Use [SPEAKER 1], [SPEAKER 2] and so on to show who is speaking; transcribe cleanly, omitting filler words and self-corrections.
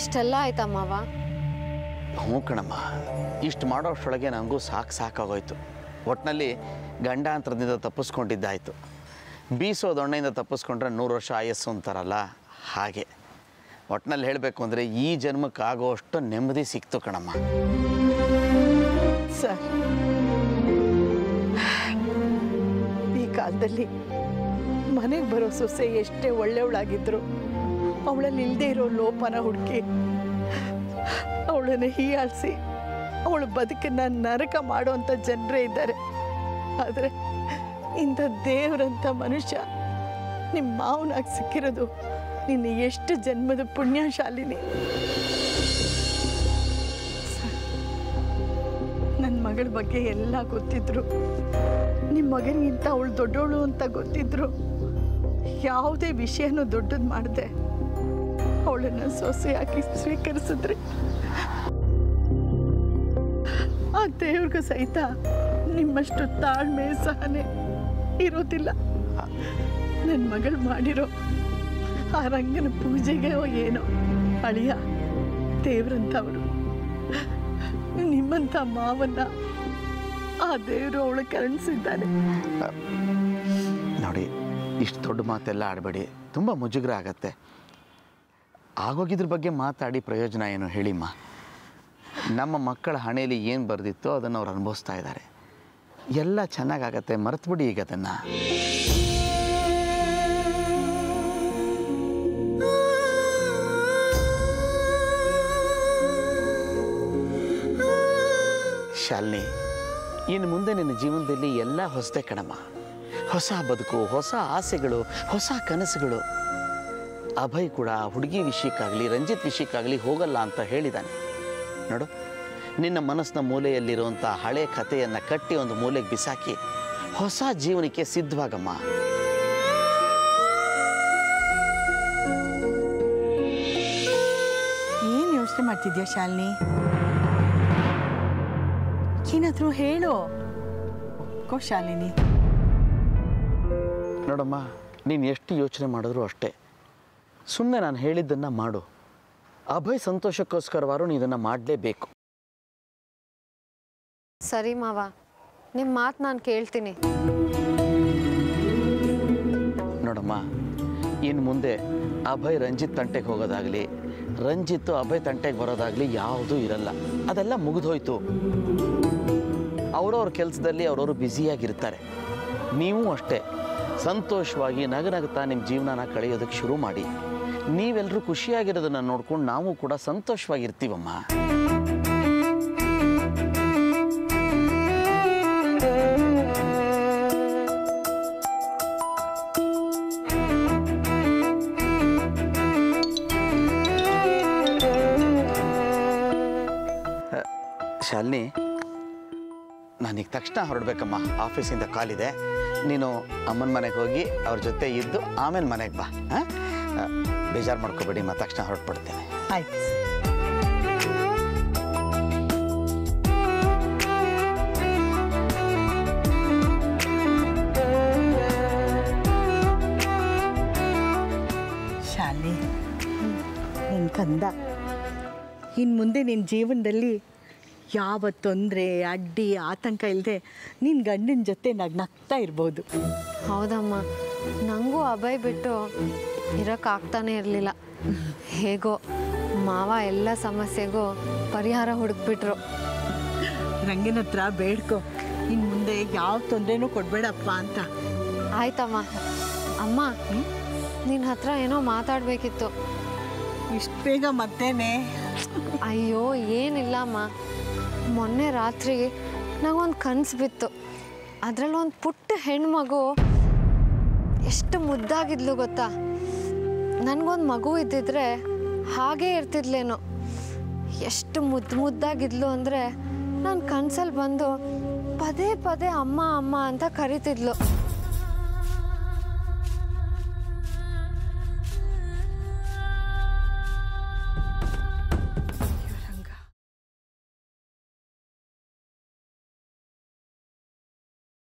[SPEAKER 1] ಇಷ್ಟೆಲ್ಲ ಆಯ್ತಾ ಮಾವ?
[SPEAKER 2] ಹ್ಞೂ ಕಣಮ್ಮ, ಇಷ್ಟು ಮಾಡೋಷ್ಟರೊಳಗೆ ನನಗೂ ಸಾಕಾಗೋಯ್ತು. ಒಟ್ಟಿನಲ್ಲಿ ಗಂಡಾಂತರದಿಂದ ತಪ್ಪಿಸ್ಕೊಂಡಿದ್ದಾಯಿತು. ಬೀಸೋ ದೊಣ್ಣೆಯಿಂದ ತಪ್ಪಿಸ್ಕೊಂಡ್ರೆ 100 ವರ್ಷ ಆಯಸ್ಸು ಅಂತಾರಲ್ಲ, ಹಾಗೆ. ಒಟ್ಟಿನಲ್ಲಿ ಹೇಳಬೇಕು ಅಂದರೆ ಈ ಜನ್ಮಕ್ಕೆ ಆಗೋಷ್ಟು ನೆಮ್ಮದಿ ಸಿಕ್ತು ಕಣಮ್ಮ.
[SPEAKER 3] ಸರ್, ಈ ಕಾಲದಲ್ಲಿ ಮನೆಗೆ ಬರೋ ಸೊಸೆ ಎಷ್ಟೇ ಒಳ್ಳೆಯವಳಾಗಿದ್ರು ಅವಳಲ್ಲಿ ಇಲ್ಲದೆ ಇರೋ ಲೋಪನ ಹುಡುಕಿ ಅವಳನ್ನು ಹೀಯಾಳಿಸಿ ಅವಳ ಬದುಕನ್ನು ನರಕ ಮಾಡುವಂಥ ಜನರೇ ಇದ್ದಾರೆ. ಆದರೆ ಇಂಥ ದೇವರಂಥ ಮನುಷ್ಯ ನಿಮ್ಮ ಮಾವನಾಗಿ ಸಿಕ್ಕಿರೋದು ನಿನ್ನ ಎಷ್ಟು ಜನ್ಮದ ಪುಣ್ಯಶಾಲಿನಿ. ನನ್ನ ಮಗಳ ಬಗ್ಗೆ ಎಲ್ಲ ಗೊತ್ತಿದ್ರು, ನಿಮ್ಮ ಮಗನಿಗಿಂತ ಅವಳು ದೊಡ್ಡವಳು ಅಂತ ಗೊತ್ತಿದ್ರು, ಯಾವುದೇ ವಿಷಯನೂ ದೊಡ್ಡದು ಮಾಡದೆ ಅವಳನ್ನು ಸೊಸೆಯಾಗಿ ಸ್ವೀಕರಿಸಿದ್ರಿ. ಆ ದೇವ್ರಿಗೂ ಸಹಿತ ನಿಮ್ಮಷ್ಟು ತಾಳ್ಮೆ ಸಹನೆ ಇರೋದಿಲ್ಲ. ನನ್ನ ಮಗಳು ಮಾಡಿರೋ ಆ ರಂಗನ ಪೂಜೆಗೆ ಏನೋ ಅಳಿಯ ದೇವ್ರಂಥವರು ನಿಮ್ಮಂಥ ಮಾವನ್ನ ಆ ದೇವರು ಅವಳು ಕರುಣಿಸಿದ್ದಾನೆ.
[SPEAKER 2] ನೋಡಿ, ಇಷ್ಟು ದೊಡ್ಡ ಮಾತೆಲ್ಲ ಆಡಬೇಡಿ, ತುಂಬ ಮುಜುಗರ ಆಗತ್ತೆ. ಆಗೋಗಿದ್ರ ಬಗ್ಗೆ ಮಾತಾಡಿ ಪ್ರಯೋಜನ ಏನು ಹೇಳಿಮ್ಮ? ನಮ್ಮ ಮಕ್ಕಳ ಹಣೆಯಲ್ಲಿ ಏನು ಬರೆದಿತ್ತೋ ಅದನ್ನು ಅವ್ರು ಅನುಭವಿಸ್ತಾ ಇದ್ದಾರೆ. ಎಲ್ಲ ಚೆನ್ನಾಗಾಗತ್ತೆ, ಮರೆತುಬಿಡಿ ಈಗ ಅದನ್ನು. ಶಾಲಿನಿ, ಇನ್ನು ಮುಂದೆ ನಿನ್ನ ಜೀವನದಲ್ಲಿ ಎಲ್ಲ ಹೊಸದೇ ಕಣಮ್ಮ. ಹೊಸ ಬದುಕು, ಹೊಸ ಆಸೆಗಳು, ಹೊಸ ಕನಸುಗಳು. ಅಭಯ್ ಕೂಡ ಹುಡುಗಿ ವಿಷಯಕ್ಕಾಗಲಿ ರಂಜಿತ್ ವಿಷಯಕ್ಕಾಗಲಿ ಹೋಗಲ್ಲ ಅಂತ ಹೇಳಿದ್ದಾನೆ. ನೋಡು, ನಿನ್ನ ಮನಸ್ಸಿನ ಮೂಲೆಯಲ್ಲಿರುವಂಥ ಹಳೆ ಕಥೆಯನ್ನು ಕಟ್ಟಿ ಒಂದು ಮೂಲೆಗೆ ಬಿಸಾಕಿ ಹೊಸ ಜೀವನಕ್ಕೆ ಸಿದ್ಧವಾಗಮ್ಮ.
[SPEAKER 3] ಏನು ಯೋಚನೆ ಮಾಡ್ತಿದ್ಯಾ ಶಾಲಿನಿ? ಏನಾದರೂ ಹೇಳು ಶಾಲಿನಿ.
[SPEAKER 2] ನೋಡಮ್ಮ, ನೀನು ಎಷ್ಟು ಯೋಚನೆ ಮಾಡಿದ್ರು ಅಷ್ಟೇ. ಸುಮ್ಮನೆ ನಾನು ಹೇಳಿದ್ದನ್ನು ಮಾಡು. ಅಭಯ್ ಸಂತೋಷಕ್ಕೋಸ್ಕರವಾರು ನೀನು ಇದನ್ನು ಮಾಡಲೇಬೇಕು.
[SPEAKER 1] ಸರಿ ಮಾವ, ನಿಮ್ಮ ಮಾತು ನಾನು ಕೇಳ್ತೀನಿ.
[SPEAKER 2] ನೋಡಮ್ಮ, ಇನ್ನು ಮುಂದೆ ಅಭಯ್ ರಂಜಿತ್ ತಂಟೆಗೆ ಹೋಗೋದಾಗಲಿ, ರಂಜಿತ್ತು ಅಭಯ್ ತಂಟೆಗೆ ಬರೋದಾಗಲಿ ಯಾವುದೂ ಇರಲ್ಲ. ಅದೆಲ್ಲ ಮುಗಿದೋಯ್ತು. ಅವರವ್ರ ಕೆಲಸದಲ್ಲಿ ಅವರವರು ಬ್ಯುಸಿಯಾಗಿರ್ತಾರೆ. ನೀವು ಅಷ್ಟೇ ಸಂತೋಷವಾಗಿ ನಗನಗ್ತಾ ನಿಮ್ಮ ಜೀವನನ ಕಳೆಯೋದಕ್ಕೆ ಶುರು ಮಾಡಿ. ನೀವೆಲ್ಲರೂ ಖುಷಿಯಾಗಿರೋದನ್ನು ನೋಡ್ಕೊಂಡು ನಾವು ಕೂಡ ಸಂತೋಷವಾಗಿರ್ತೀವಮ್ಮ. ಶಾಲಿನಿ, ನಾನೀಗ ತಕ್ಷಣ ಹೊರಡ್ಬೇಕಮ್ಮ. ಆಫೀಸಿಂದ ಕಾಲಿದೆ. ನೀನು ಅಮ್ಮನ ಮನೆಗೆ ಹೋಗಿ ಅವ್ರ ಜೊತೆ ಇದ್ದು ಆಮೇಲೆ ಮನೆಗೆ ಬಾ. ಬೇಜಾರು ಮಾಡ್ಕೋಬೇಡಿ, ಮತ್ತೆ ತಕ್ಷಣ ಹೊರಟ್ಬಿಡ್ತೇನೆ.
[SPEAKER 3] ಆಯ್ತು. ಶಾಲೆ, ನನ್ನ ಕಂದ, ಇನ್ನು ಮುಂದೆ ನಿನ್ನ ಜೀವನದಲ್ಲಿ ಯಾವ ತೊಂದರೆ ಅಡ್ಡಿ ಆತಂಕ ಇಲ್ಲದೆ ನಿನ್ನ ಗಂಡನ ಜೊತೆ ನಗ್ನಗ್ತಾ ಇರ್ಬೋದು.
[SPEAKER 1] ಹೌದಮ್ಮ, ನನಗೂ ಅಭಯ್ ಬಿಟ್ಟು ಇರೋಕ್ಕಾಗ್ತಾನೆ ಇರಲಿಲ್ಲ. ಹೇಗೋ ಮಾವ ಎಲ್ಲ ಸಮಸ್ಯೆಗೂ ಪರಿಹಾರ ಹುಡುಕ್ಬಿಟ್ರು.
[SPEAKER 3] ರಂಗನ ಹತ್ರ ಬೇಡ್ಕೊ, ಇನ್ನು ಮುಂದೆ ಯಾವ ತೊಂದರೆನೂ ಕೊಡಬೇಡಪ್ಪ ಅಂತ.
[SPEAKER 1] ಆಯ್ತಮ್ಮ. ಅಮ್ಮ, ನಿನ್ನ ಹತ್ರ ಏನೋ ಮಾತಾಡಬೇಕಿತ್ತು.
[SPEAKER 3] ಇಷ್ಟು ಬೇಗ ಮತ್ತೇನೆ?
[SPEAKER 1] ಅಯ್ಯೋ ಏನಿಲ್ಲಮ್ಮ, ಮೊನ್ನೆ ರಾತ್ರಿ ನನಗೊಂದು ಕನಸು ಬಿತ್ತು. ಅದರಲ್ಲಿ ಒಂದು ಪುಟ್ಟ ಹೆಣ್ಮಗು ಎಷ್ಟು ಮುದ್ದಾಗಿದ್ಲು ಗೊತ್ತಾ. ನನಗೊಂದು ಮಗು ಇದ್ದಿದ್ರೆ ಹಾಗೇ ಇರ್ತಿದ್ಲೇನೋ. ಎಷ್ಟು ಮುದ್ದಾಗಿದ್ಲು ಅಂದರೆ ನನ್ನ ಕನಸಲ್ಲಿ ಬಂದು ಪದೇ ಪದೇ ಅಮ್ಮ ಅಮ್ಮ ಅಂತ ಕರಿತಿದ್ಲು.